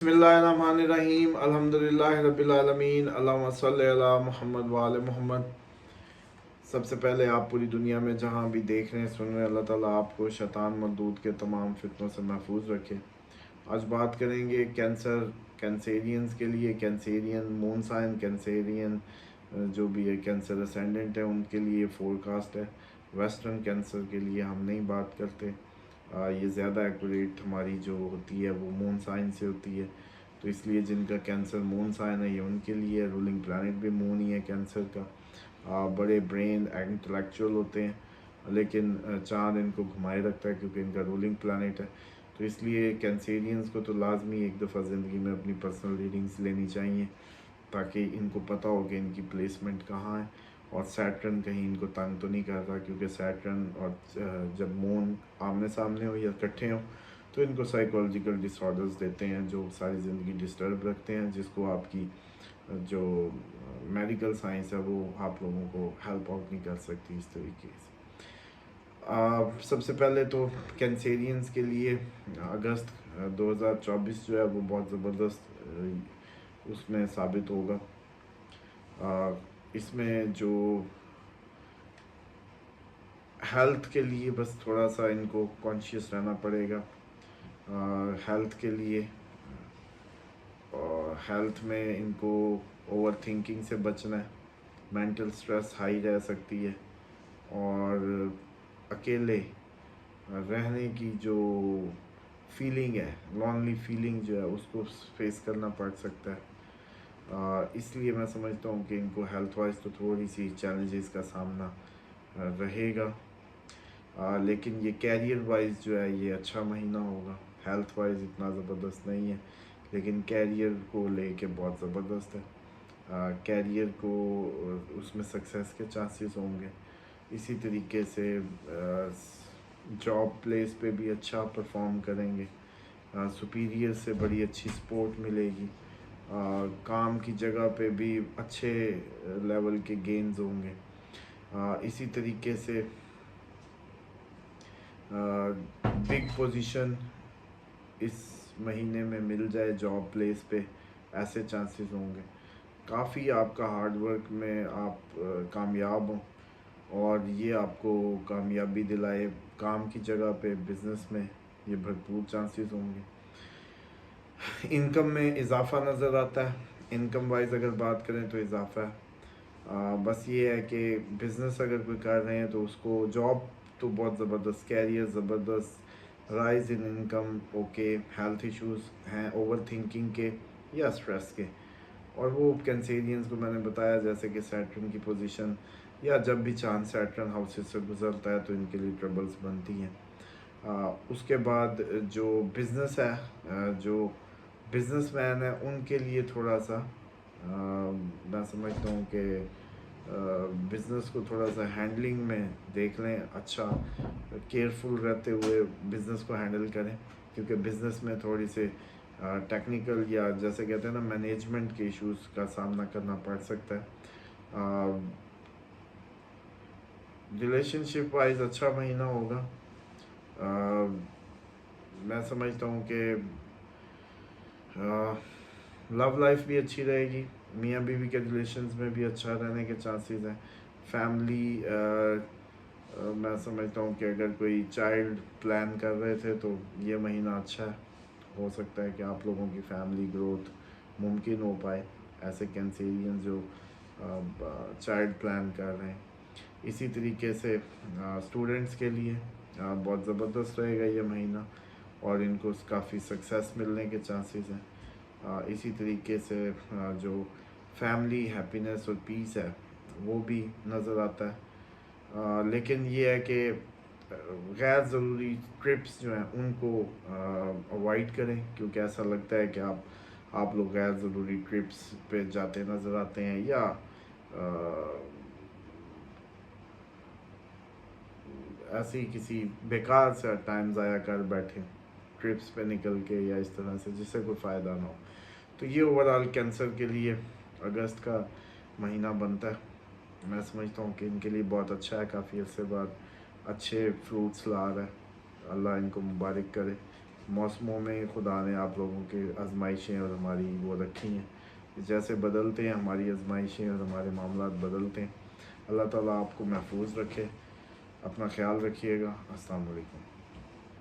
बिस्मिल्लाहिर्रहमानिर्रहीम अल्हम्दुलिल्लाहि रब्बिल आलमीन अल्लाहुम्मा सल्लि अला मुहम्मद व आले मुहम्मद। सबसे पहले आप पूरी दुनिया में जहाँ भी देख रहे हैं सुन रहे हैं, अल्लाह ताला आपको शैतान मरदूद के तमाम फितनों से महफूज रखे। आज बात करेंगे कैंसेरियंस के लिए, कैंसेरियन मून साइन, कैंसेरियन जो भी है कैंसर असेंडेंट है उनके लिए फोरकास्ट है। वेस्टर्न कैंसर के लिए हम नहीं बात करते। ये ज़्यादा एक्यूरेट हमारी जो होती है वो मून साइन से होती है, तो इसलिए जिनका कैंसर मून साइन है ये उनके लिए रूलिंग प्लानट भी मून ही है कैंसर का। बड़े ब्रेन इंटेलेक्चुअल होते हैं, लेकिन चांद इनको घुमाए रखता है क्योंकि इनका रूलिंग प्लानट है। तो इसलिए कैंसेरियंस को तो लाजमी एक दफ़ा ज़िंदगी में अपनी पर्सनल रीडिंग्स लेनी चाहिए, ताकि इनको पता हो कि इनकी प्लेसमेंट कहाँ है और सैटर्न कहीं इनको तंग तो नहीं कर रहा, क्योंकि सैटर्न और जब मून आमने सामने हो या इकट्ठे हो तो इनको साइकोलॉजिकल डिसऑर्डर्स देते हैं जो सारी ज़िंदगी डिस्टर्ब रखते हैं, जिसको आपकी जो मेडिकल साइंस है वो आप लोगों को हेल्प आउट नहीं कर सकती इस तरीके से। सबसे पहले तो कैंसेरियंस के लिए अगस्त 2024 जो है वो बहुत ज़बरदस्त उसमें साबित होगा। इसमें जो हेल्थ के लिए बस थोड़ा सा इनको कॉन्शियस रहना पड़ेगा। हेल्थ के लिए हेल्थ में इनको ओवर थिंकिंग से बचना है। मेंटल स्ट्रेस हाई रह सकती है और अकेले रहने की जो फीलिंग है, लॉनली फीलिंग जो है उसको फेस करना पड़ सकता है। इसलिए मैं समझता हूँ कि इनको हेल्थ वाइज तो थोड़ी सी चैलेंजेस का सामना रहेगा। लेकिन ये कैरियर वाइज जो है ये अच्छा महीना होगा। हेल्थ वाइज इतना ज़बरदस्त नहीं है, लेकिन कैरियर को लेके बहुत ज़बरदस्त है। कैरियर को उसमें सक्सेस के चांसेस होंगे। इसी तरीके से जॉब प्लेस पे भी अच्छा परफॉर्म करेंगे। सुपीरियर से बड़ी अच्छी सपोर्ट मिलेगी। काम की जगह पे भी अच्छे लेवल के गेन्स होंगे। इसी तरीके से बिग पोजीशन इस महीने में मिल जाए जॉब प्लेस पे, ऐसे चांसेस होंगे। काफ़ी आपका हार्डवर्क में आप कामयाब हों और ये आपको कामयाबी दिलाए। काम की जगह पे, बिज़नेस में ये भरपूर चांसेस होंगे। इनकम में इजाफा नज़र आता है। इनकम वाइज अगर बात करें तो इजाफा है। बस ये है कि बिज़नेस अगर कोई कर रहे हैं तो उसको जॉब तो बहुत ज़बरदस्त, कैरियर ज़बरदस्त, rise in income okay, health issues हैं ओवर थिंकिंग के या स्ट्रेस के, और वो कैंसेरियंस को मैंने बताया जैसे कि सैटर्न की पोजीशन या जब भी चांद सैटर्न हाउसेस से गुजरता है तो इनके लिए ट्रबल्स बनती हैं। उसके बाद जो बिज़नेस है, जो बिजनेसमैन है उनके लिए थोड़ा सा मैं समझता हूँ कि बिज़नेस को थोड़ा सा हैंडलिंग में देख लें, अच्छा केयरफुल रहते हुए बिज़नेस को हैंडल करें, क्योंकि बिज़नेस में थोड़ी से टेक्निकल या जैसे कहते हैं ना मैनेजमेंट के इश्यूज़ का सामना करना पड़ सकता है। रिलेशनशिप वाइज अच्छा महीना होगा। मैं समझता हूँ कि लव लाइफ भी अच्छी रहेगी, मियाँ बीवी के रिलेशंस में भी अच्छा रहने के चांसेस हैं। फैमिली मैं समझता हूँ कि अगर कोई चाइल्ड प्लान कर रहे थे तो ये महीना अच्छा है। हो सकता है कि आप लोगों की फैमिली ग्रोथ मुमकिन हो पाए, ऐसे कैंसेरियन जो चाइल्ड प्लान कर रहे हैं। इसी तरीके से स्टूडेंट्स के लिए बहुत ज़बरदस्त रहेगा ये महीना और इनको काफ़ी सक्सेस मिलने के चांसेस हैं। इसी तरीके से जो फैमिली हैप्पीनेस और पीस है वो भी नज़र आता है। लेकिन ये है कि गैर ज़रूरी ट्रिप्स जो हैं उनको अवॉइड करें, क्योंकि ऐसा लगता है कि आप लोग गैर ज़रूरी ट्रिप्स पे जाते नज़र आते हैं या ऐसे ही किसी बेकार से टाइम ज़ाया कर बैठे ट्रिप्स पे निकल के या इस तरह से, जिससे कोई फ़ायदा ना हो। तो ये ओवरऑल कैंसर के लिए अगस्त का महीना बनता है। मैं समझता हूँ कि इनके लिए बहुत अच्छा है, काफ़ी अरसे बाद अच्छे फ्रूट्स ला रहा है। अल्लाह इनको मुबारक करे। मौसमों में खुदा ने आप लोगों के आजमाइशें और हमारी वो रखी हैं। जैसे बदलते हैं हमारी आजमाइशें और हमारे मामलात बदलते हैं। अल्लाह ताला आपको महफूज रखे। अपना ख्याल रखिएगा। अस्सलाम वालेकुम।